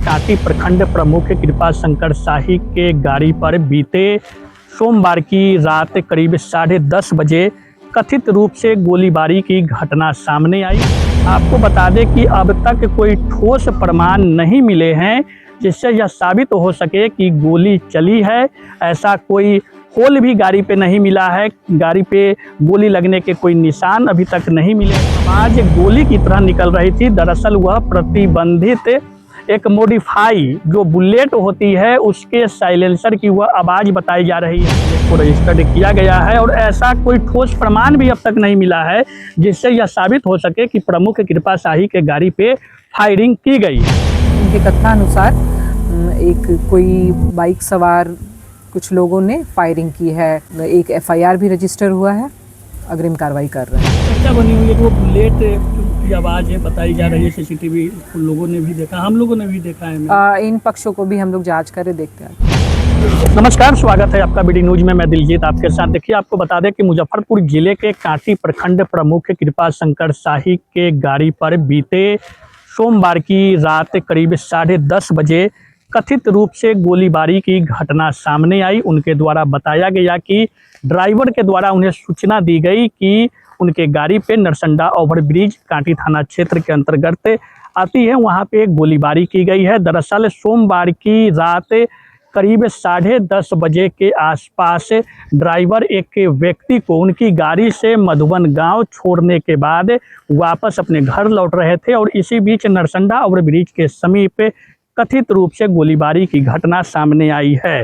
कांटी प्रखंड प्रमुख कृपा शंकर शाही के गाड़ी पर बीते सोमवार की रात करीब 10:30 बजे कथित रूप से गोलीबारी की घटना सामने आई। आपको बता दें कि अब तक कोई ठोस प्रमाण नहीं मिले हैं जिससे यह साबित हो सके कि गोली चली है। ऐसा कोई होल भी गाड़ी पे नहीं मिला है, गाड़ी पे गोली लगने के कोई निशान अभी तक नहीं मिले। आवाज गोली की तरह निकल रही थी। दरअसल वह प्रतिबंधित एक मॉडिफाई जो बुलेट होती है उसके साइलेंसर की वह आवाज़ बताई जा रही है। इसको रजिस्टर्ड किया गया है और ऐसा कोई ठोस प्रमाण भी अब तक नहीं मिला है जिससे यह साबित हो सके कि प्रमुख कृपा शाही के गाड़ी पे फायरिंग की गई। उनके कथनानुसार कोई बाइक सवार कुछ लोगों ने फायरिंग की है। एक एफआईआर भी रजिस्टर हुआ है, अग्रिम कार्रवाई कर रहे हैं। चर्चा बनी हुई है वो बुलेट की आवाज़ बताई जा रही है। सीसीटीवी लोगों ने भी देखा, हम लोगों ने भी देखा है। इन पक्षों को भी हम लोग जांच कर देखते हैं। नमस्कार, स्वागत है आपका बीडी न्यूज में। मैं दिलजीत आपके साथ। देखिए, आपको बता दें कि मुजफ्फरपुर जिले के कांटी प्रखंड प्रमुख कृपा शंकर शाही के गाड़ी पर बीते सोमवार की रात करीब 10:30 बजे कथित रूप से गोलीबारी की घटना सामने आई। उनके द्वारा बताया गया कि ड्राइवर के द्वारा उन्हें सूचना दी गई कि उनके गाड़ी पे नरसंडा ओवरब्रिज कांटी थाना क्षेत्र के अंतर्गत आती है, वहां पे एक गोलीबारी की गई है। दरअसल सोमवार की रात करीब 10:30 बजे के आसपास ड्राइवर एक व्यक्ति को उनकी गाड़ी से मधुबन गांव छोड़ने के बाद वापस अपने घर लौट रहे थे और इसी बीच नरसंडा ओवरब्रिज के समीप कथित रूप से गोलीबारी की घटना सामने आई है।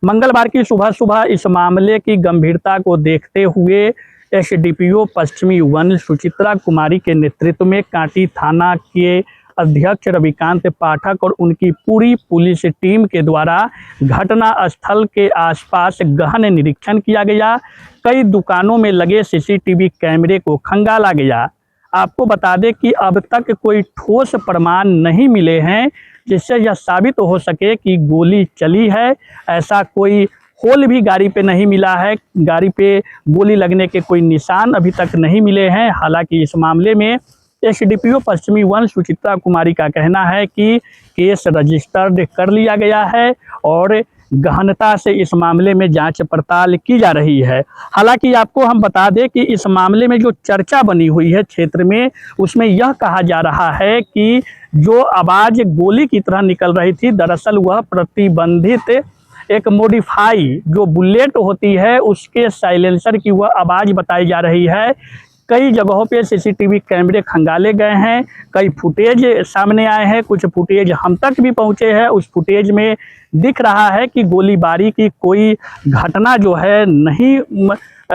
मंगलवार की सुबह इस मामले की गंभीरता को देखते हुए एसडीपीओ पश्चिमी वन सुचित्रा कुमारी के नेतृत्व में कांटी थाना के अध्यक्ष रविकांत पाठक और उनकी पूरी पुलिस टीम के द्वारा घटना स्थल के आसपास गहन निरीक्षण किया गया। कई दुकानों में लगे सीसीटीवी कैमरे को खंगाला गया। आपको बता दें कि अब तक कोई ठोस प्रमाण नहीं मिले हैं जिससे यह साबित हो सके कि गोली चली है। ऐसा कोई होल भी गाड़ी पे नहीं मिला है, गाड़ी पे गोली लगने के कोई निशान अभी तक नहीं मिले हैं। हालांकि इस मामले में एसडीपीओ पश्चिमी वन सुचित्रा कुमारी का कहना है कि केस रजिस्टर्ड कर लिया गया है और गहनता से इस मामले में जांच पड़ताल की जा रही है। हालांकि आपको हम बता दें कि इस मामले में जो चर्चा बनी हुई है क्षेत्र में, उसमें यह कहा जा रहा है कि जो आवाज़ गोली की तरह निकल रही थी, दरअसल वह प्रतिबंधित एक मॉडिफाई जो बुलेट होती है उसके साइलेंसर की वह आवाज़ बताई जा रही है। कई जगहों पे सीसीटीवी कैमरे खंगाले गए हैं, कई फुटेज सामने आए हैं, कुछ फुटेज हम तक भी पहुंचे हैं। उस फुटेज में दिख रहा है कि गोलीबारी की कोई घटना जो है नहीं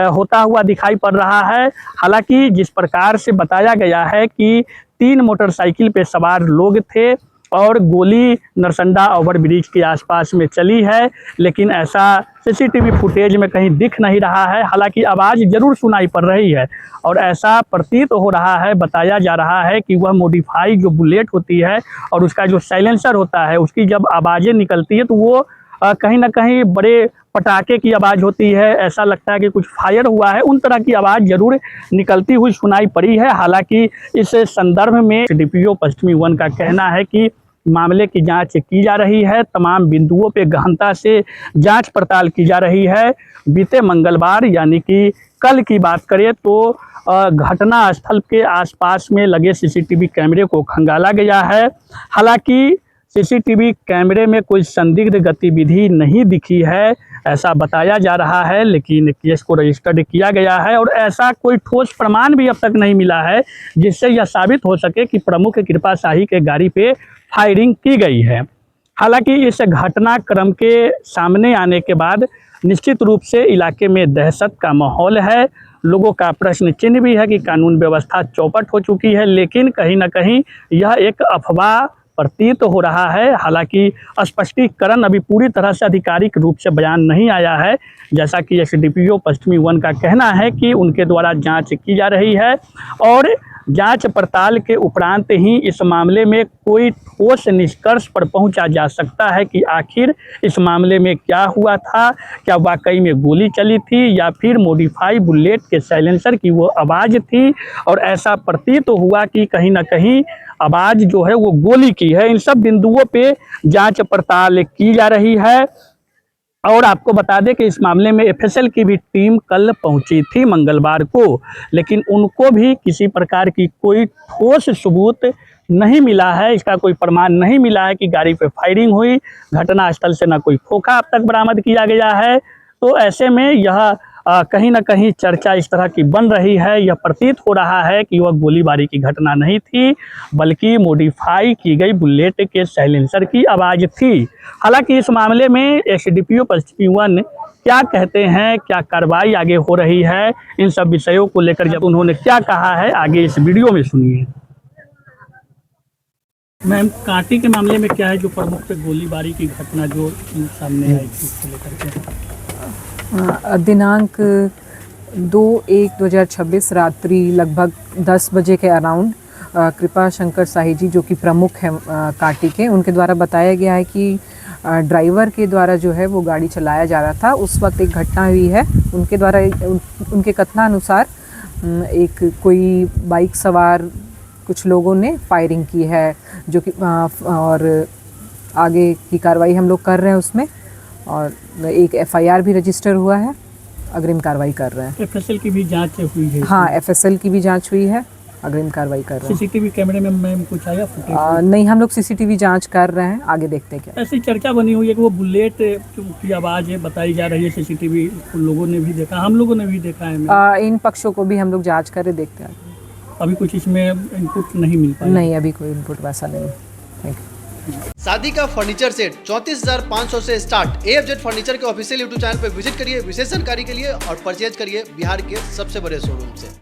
होता हुआ दिखाई पड़ रहा है। हालांकि जिस प्रकार से बताया गया है कि 3 मोटरसाइकिल पे सवार लोग थे और गोली नरसंडा ओवरब्रिज के आसपास में चली है, लेकिन ऐसा सीसीटीवी फुटेज में कहीं दिख नहीं रहा है। हालांकि आवाज़ ज़रूर सुनाई पड़ रही है और ऐसा प्रतीत हो रहा है, बताया जा रहा है कि वह मॉडिफाई जो बुलेट होती है और उसका जो साइलेंसर होता है, उसकी जब आवाज़ें निकलती है तो वो कहीं ना कहीं बड़े पटाखे की आवाज़ होती है। ऐसा लगता है कि कुछ फायर हुआ है, उन तरह की आवाज़ ज़रूर निकलती हुई सुनाई पड़ी है। हालांकि इस संदर्भ में एसडीपीओ पश्चिमी वन का कहना है कि मामले की जांच की जा रही है, तमाम बिंदुओं पे गहनता से जांच पड़ताल की जा रही है। बीते मंगलवार यानी कि कल की बात करें तो घटना स्थल के आसपास में लगे सीसीटीवी कैमरे को खंगाला गया है। हालांकि सीसीटीवी कैमरे में कोई संदिग्ध गतिविधि नहीं दिखी है, ऐसा बताया जा रहा है, लेकिन केस को रजिस्टर्ड किया गया है और ऐसा कोई ठोस प्रमाण भी अब तक नहीं मिला है जिससे यह साबित हो सके कि प्रमुख कृपा शाही के गाड़ी पे फायरिंग की गई है। हालांकि इस घटनाक्रम के सामने आने के बाद निश्चित रूप से इलाके में दहशत का माहौल है। लोगों का प्रश्न चिन्ह भी है कि कानून व्यवस्था चौपट हो चुकी है, लेकिन कहीं ना कहीं यह एक अफवाह प्रतीत हो रहा है। हालांकि स्पष्टीकरण अभी पूरी तरह से आधिकारिक रूप से बयान नहीं आया है। जैसा कि एसडीपीओ पश्चिमी वन का कहना है कि उनके द्वारा जांच की जा रही है और जांच पड़ताल के उपरांत ही इस मामले में कोई ठोस निष्कर्ष पर पहुंचा जा सकता है कि आखिर इस मामले में क्या हुआ था, क्या वाकई में गोली चली थी या फिर मॉडिफाई बुलेट के साइलेंसर की वो आवाज़ थी और ऐसा प्रतीत हुआ कि कहीं ना कहीं आवाज़ जो है वो गोली की है। इन सब बिंदुओं पे जांच पड़ताल की जा रही है। और आपको बता दें कि इस मामले में एफएसएल की भी टीम कल पहुंची थी मंगलवार को, लेकिन उनको भी किसी प्रकार की कोई ठोस सबूत नहीं मिला है, इसका कोई प्रमाण नहीं मिला है कि गाड़ी पे फायरिंग हुई। घटनास्थल से ना कोई खोखा अब तक बरामद किया गया है। तो ऐसे में यह कहीं ना कहीं चर्चा इस तरह की बन रही है, यह प्रतीत हो रहा है कि वह गोलीबारी की घटना नहीं थी बल्कि मॉडिफाई की गई बुलेट के साइलेंसर की आवाज़ थी। हालांकि इस मामले में एसडीपीओ पश्चिमी वन क्या कहते हैं, क्या कार्रवाई आगे हो रही है, इन सब विषयों को लेकर जब उन्होंने क्या कहा है आगे इस वीडियो में सुनिए। मैम, कांटी के मामले में क्या है जो प्रमुख गोलीबारी की घटना जो सामने आई थी उसको लेकर के? दिनांक 2/1/2026 रात्रि लगभग 10 बजे के अराउंड कृपा शंकर साही जी जो कि प्रमुख हैं कांटी के, उनके द्वारा बताया गया है कि ड्राइवर के द्वारा जो है वो गाड़ी चलाया जा रहा था। उस वक्त एक घटना हुई है। उनके द्वारा उनके कथनानुसार एक कोई बाइक सवार कुछ लोगों ने फायरिंग की है जो कि और आगे की कार्रवाई हम लोग कर रहे हैं उसमें, और एक एफआईआर भी रजिस्टर हुआ है, अग्रिम कार्रवाई कर रहे हैं। एफएसएल की भी जांच हुई है? हाँ, एफएसएल की भी जांच हुई है, अग्रिम कार्रवाई कर रहे हैं। सीसीटीवी कैमरे में मैम कुछ आया फुटेज? नहीं, हम लोग सीसीटीवी जांच कर रहे हैं, आगे देखते हैं क्या। ऐसी चर्चा बनी हुई है कि वो बुलेट की आवाज़ है बताई जा रही है, सीसीटीवी लोगों ने भी देखा, हम लोगों ने भी देखा है। इन पक्षों को भी हम लोग जांच कर रहे, देखते हैं। अभी कुछ इसमें इनपुट नहीं मिल पाया? नहीं, अभी कोई इनपुट वैसा नहीं। Thank you. शादी का फर्नीचर सेट 34,500 से स्टार्ट। AFZ फर्नीचर के ऑफिशियल यूट्यूब चैनल पर विजिट करिए विशेष जानकारी के लिए और परचेज करिए बिहार के सबसे बड़े शोरूम से।